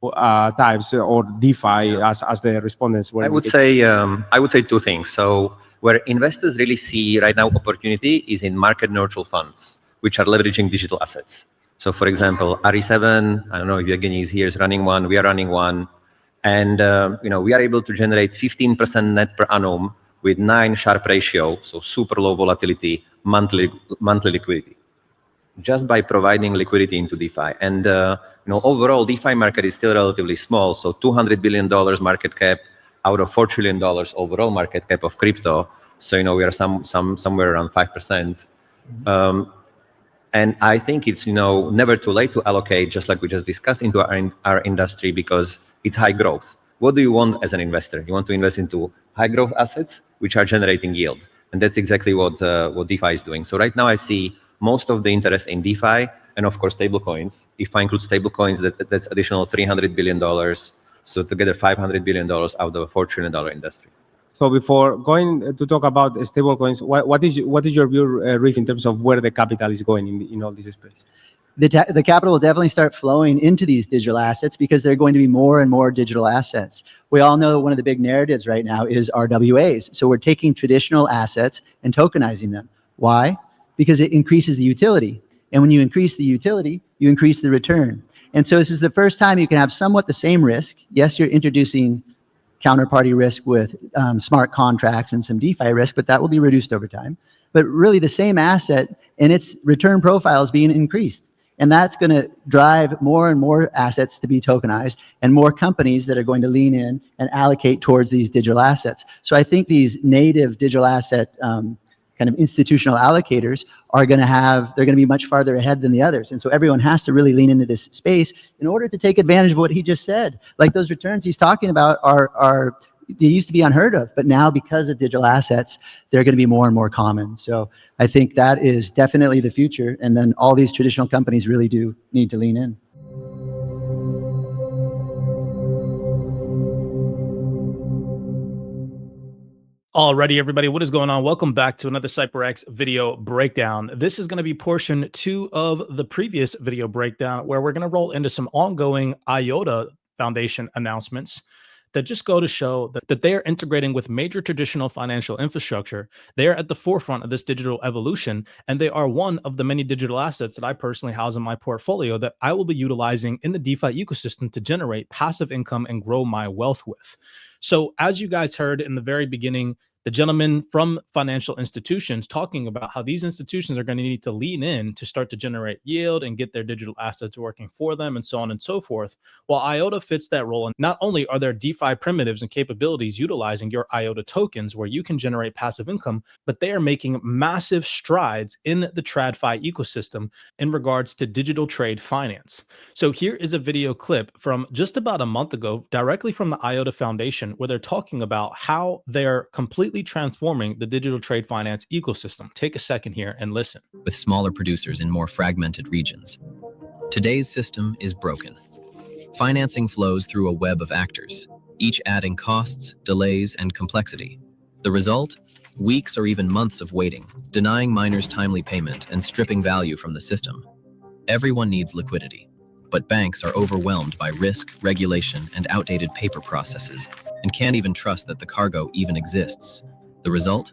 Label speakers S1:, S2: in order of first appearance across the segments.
S1: types or DeFi as the respondents were?
S2: I would say two things. So where investors really see right now opportunity is in market neutral funds, which are leveraging digital assets. So for example, RE7, I don't know if Evgeny is here, is running one, we are running one. And we are able to generate 15% net per annum with 9 Sharpe ratio, so super low volatility, monthly liquidity, just by providing liquidity into DeFi. And overall, DeFi market is still relatively small, so $200 billion market cap out of $4 trillion overall market cap of crypto. So we are somewhere around 5%. And I think it's never too late to allocate, just like we just discussed, into our industry, because it's high growth. What do you want as an investor? You want to invest into high growth assets which are generating yield, and that's exactly what DeFi is doing. So right now I see most of the interest in DeFi, and of course stablecoins. If I include stablecoins, that's additional $300 billion. So together $500 billion out of a $4 trillion industry.
S1: So before going to talk about stablecoins, what is your view, Riff, in terms of where the capital is going in all this space?
S3: The capital will definitely start flowing into these digital assets because they're going to be more and more digital assets. We all know one of the big narratives right now is RWAs. So we're taking traditional assets and tokenizing them. Why? Because it increases the utility. And when you increase the utility, you increase the return. And so this is the first time you can have somewhat the same risk. Yes, you're introducing counterparty risk with smart contracts and some DeFi risk, but that will be reduced over time. But really the same asset and its return profile is being increased. And that's going to drive more and more assets to be tokenized and more companies that are going to lean in and allocate towards these digital assets. So I think these native digital asset kind of institutional allocators they're going to be much farther ahead than the others. And so everyone has to really lean into this space in order to take advantage of what he just said. Like those returns he's talking about they used to be unheard of, but now because of digital assets, they're going to be more and more common. So I think that is definitely the future. And then all these traditional companies really do need to lean in.
S4: Alrighty, everybody, what is going on? Welcome back to another CYPRX video breakdown. This is going to be portion 2 of the previous video breakdown, where we're going to roll into some ongoing Iota Foundation announcements that just go to show that they are integrating with major traditional financial infrastructure. They are at the forefront of this digital evolution, and they are one of the many digital assets that I personally house in my portfolio that I will be utilizing in the DeFi ecosystem to generate passive income and grow my wealth with. So as you guys heard in the very beginning, the gentleman from financial institutions talking about how these institutions are going to need to lean in to start to generate yield and get their digital assets working for them and so on and so forth. Well, Iota fits that role. And not only are there DeFi primitives and capabilities utilizing your Iota tokens where you can generate passive income, but they are making massive strides in the TradFi ecosystem in regards to digital trade finance. So here is a video clip from just about a month ago, directly from the Iota Foundation, where they're talking about how they're completely transforming the digital trade finance ecosystem. Take a second here and listen.
S5: With smaller producers in more fragmented regions, today's system is broken. Financing flows through a web of actors, each adding costs, delays, and complexity. The result? Weeks or even months of waiting, denying miners timely payment and stripping value from the system. Everyone needs liquidity, but banks are overwhelmed by risk, regulation, and outdated paper processes, and can't even trust that the cargo even exists. The result?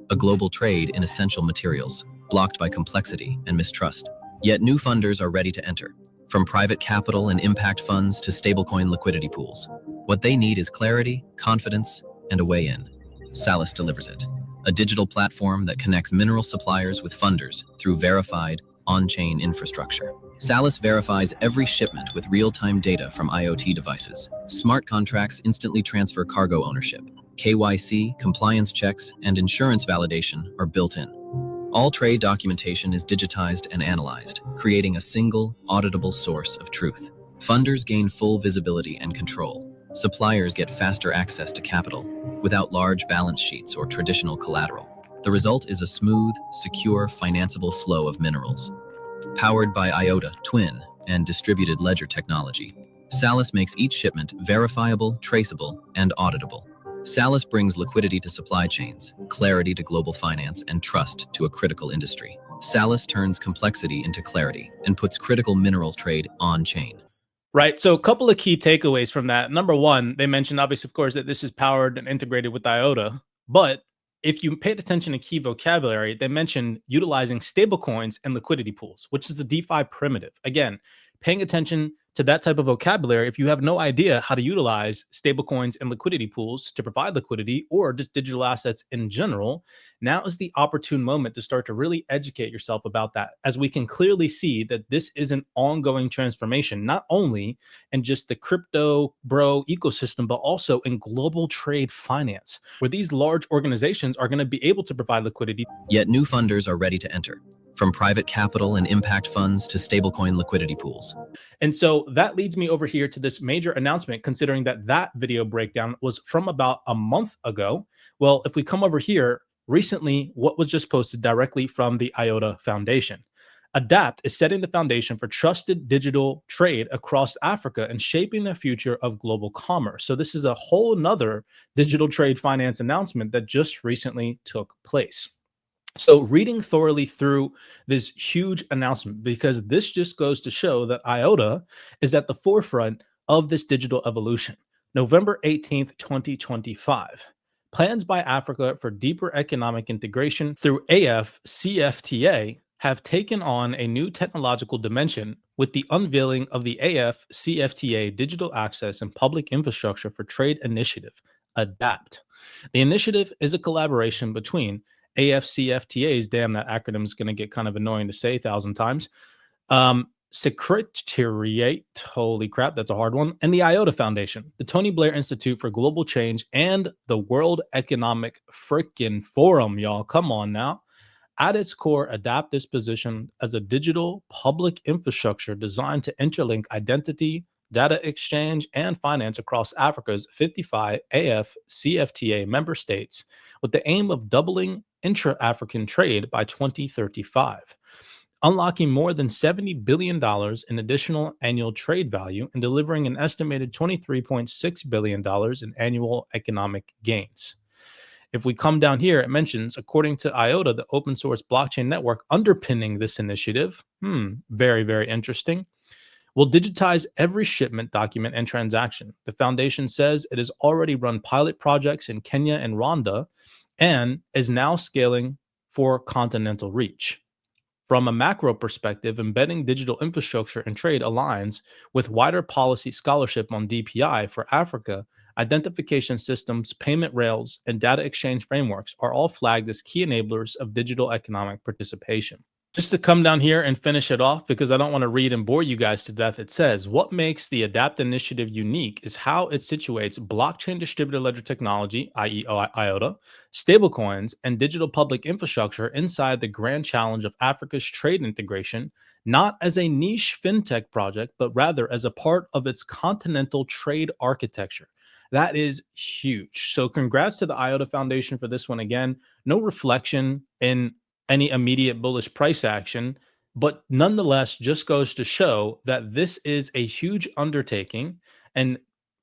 S5: A global trade in essential materials, blocked by complexity and mistrust. Yet new funders are ready to enter, from private capital and impact funds to stablecoin liquidity pools. What they need is clarity, confidence, and a way in. Salis delivers it, a digital platform that connects mineral suppliers with funders through verified, on-chain infrastructure. Salis verifies every shipment with real-time data from IoT devices. Smart contracts instantly transfer cargo ownership. KYC, compliance checks, and insurance validation are built in. All trade documentation is digitized and analyzed, creating a single, auditable source of truth. Funders gain full visibility and control. Suppliers get faster access to capital without large balance sheets or traditional collateral. The result is a smooth, secure, financeable flow of minerals. Powered by Iota, Twin, and distributed ledger technology, Salis makes each shipment verifiable, traceable, and auditable. Salis brings liquidity to supply chains, clarity to global finance, and trust to a critical industry. Salis turns complexity into clarity and puts critical minerals trade on-chain.
S4: Right. So a couple of key takeaways from that. Number one, they mentioned obviously, of course, that this is powered and integrated with Iota. But if you paid attention to key vocabulary, they mentioned utilizing stablecoins and liquidity pools, which is a DeFi primitive. Again, paying attention to that type of vocabulary, if you have no idea how to utilize stablecoins and liquidity pools to provide liquidity or just digital assets in general, now is the opportune moment to start to really educate yourself about that, as we can clearly see that this is an ongoing transformation, not only in just the crypto bro ecosystem, but also in global trade finance, where these large organizations are going to be able to provide liquidity.
S5: Yet new funders are ready to enter, from private capital and impact funds to stablecoin liquidity pools.
S4: And so that leads me over here to this major announcement, considering that that video breakdown was from about a month ago. Well, if we come over here, recently, what was just posted directly from the Iota Foundation. Adapt is setting the foundation for trusted digital trade across Africa and shaping the future of global commerce. So this is a whole nother digital trade finance announcement that just recently took place. So reading thoroughly through this huge announcement, because this just goes to show that Iota is at the forefront of this digital evolution. November 18th, 2025. Plans by Africa for deeper economic integration through AFCFTA have taken on a new technological dimension with the unveiling of the AFCFTA Digital Access and Public Infrastructure for Trade Initiative, ADAPT. The initiative is a collaboration between AFCFTA's, damn, that acronym is going to get kind of annoying to say 1,000 times, Secretariat, holy crap, that's a hard one, and the Iota Foundation, the Tony Blair Institute for Global Change, and the World Economic Frickin' Forum, y'all. Come on now. At its core, ADAPT is positioned as a digital public infrastructure designed to interlink identity, data exchange, and finance across Africa's 55 AFCFTA member states, with the aim of doubling intra-African trade by 2035. Unlocking more than $70 billion in additional annual trade value and delivering an estimated $23.6 billion in annual economic gains. If we come down here, it mentions, according to Iota, the open source blockchain network underpinning this initiative, very, very interesting, will digitize every shipment, document, and transaction. The foundation says it has already run pilot projects in Kenya and Rwanda and is now scaling for continental reach. From a macro perspective, embedding digital infrastructure and trade aligns with wider policy scholarship on DPI for Africa. Identification systems, payment rails, and data exchange frameworks are all flagged as key enablers of digital economic participation. Just to come down here and finish it off, because I don't want to read and bore you guys to death, it says, what makes the ADAPT initiative unique is how it situates blockchain distributed ledger technology, i.e. Iota, stablecoins, and digital public infrastructure inside the grand challenge of Africa's trade integration, not as a niche fintech project, but rather as a part of its continental trade architecture. That is huge. So congrats to the Iota Foundation for this one. Again, no reflection in any immediate bullish price action, but nonetheless just goes to show that this is a huge undertaking and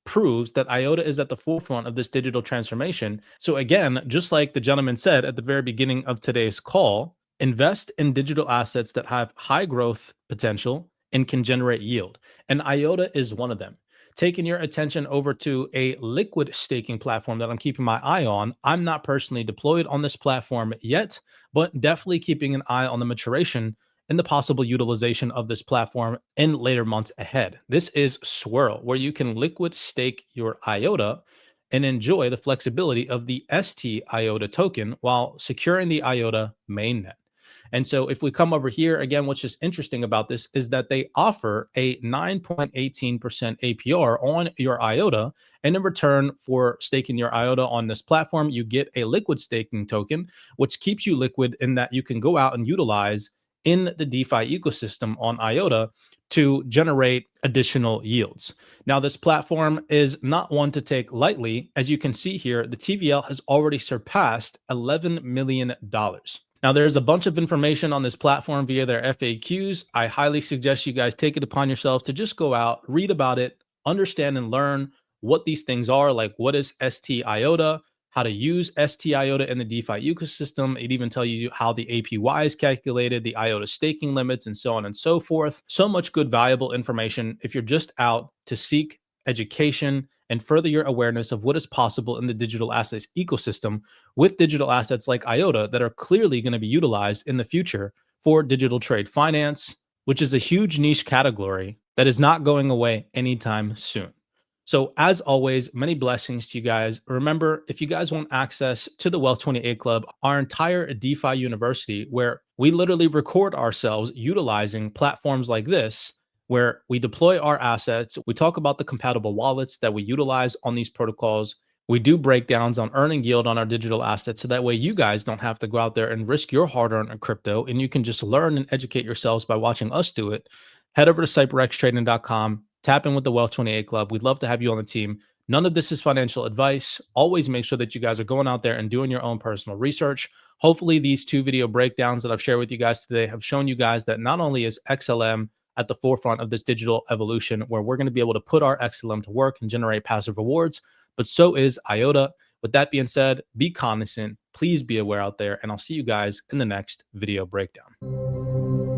S4: proves that Iota is at the forefront of this digital transformation. So again, just like the gentleman said at the very beginning of today's call, invest in digital assets that have high growth potential and can generate yield. And Iota is one of them. Taking your attention over to a liquid staking platform that I'm keeping my eye on. I'm not personally deployed on this platform yet, but definitely keeping an eye on the maturation and the possible utilization of this platform in later months ahead. This is Swirl, where you can liquid stake your Iota and enjoy the flexibility of the ST Iota token while securing the Iota mainnet. And so if we come over here, again, what's just interesting about this is that they offer a 9.18% APR on your Iota. And in return for staking your Iota on this platform, you get a liquid staking token, which keeps you liquid in that you can go out and utilize in the DeFi ecosystem on Iota to generate additional yields. Now, this platform is not one to take lightly. As you can see here, the TVL has already surpassed $11 million. Now, there's a bunch of information on this platform via their FAQs. I highly suggest you guys take it upon yourselves to just go out, read about it, understand and learn what these things are, like what is ST Iota, how to use ST Iota in the DeFi ecosystem. It even tells you how the APY is calculated, the Iota staking limits, and so on and so forth. So much good, valuable information if you're just out to seek education and further your awareness of what is possible in the digital assets ecosystem with digital assets like Iota that are clearly going to be utilized in the future for digital trade finance, which is a huge niche category that is not going away anytime soon. So as always, many blessings to you guys. Remember, if you guys want access to the Wealth 28 Club, our entire DeFi university, where we literally record ourselves utilizing platforms like this, where we deploy our assets, we talk about the compatible wallets that we utilize on these protocols. We do breakdowns on earning yield on our digital assets, so that way you guys don't have to go out there and risk your hard-earned crypto, and you can just learn and educate yourselves by watching us do it. Head over to CYPRXtrading.com. Tap in with the Wealth 28 Club. We'd love to have you on the team. None of this is financial advice. Always make sure that you guys are going out there and doing your own personal research. Hopefully, these 2 video breakdowns that I've shared with you guys today have shown you guys that not only is XLM at the forefront of this digital evolution, where we're going to be able to put our XLM to work and generate passive rewards, but so is Iota. With that being said, be cognizant. Please be aware out there, and I'll see you guys in the next video breakdown.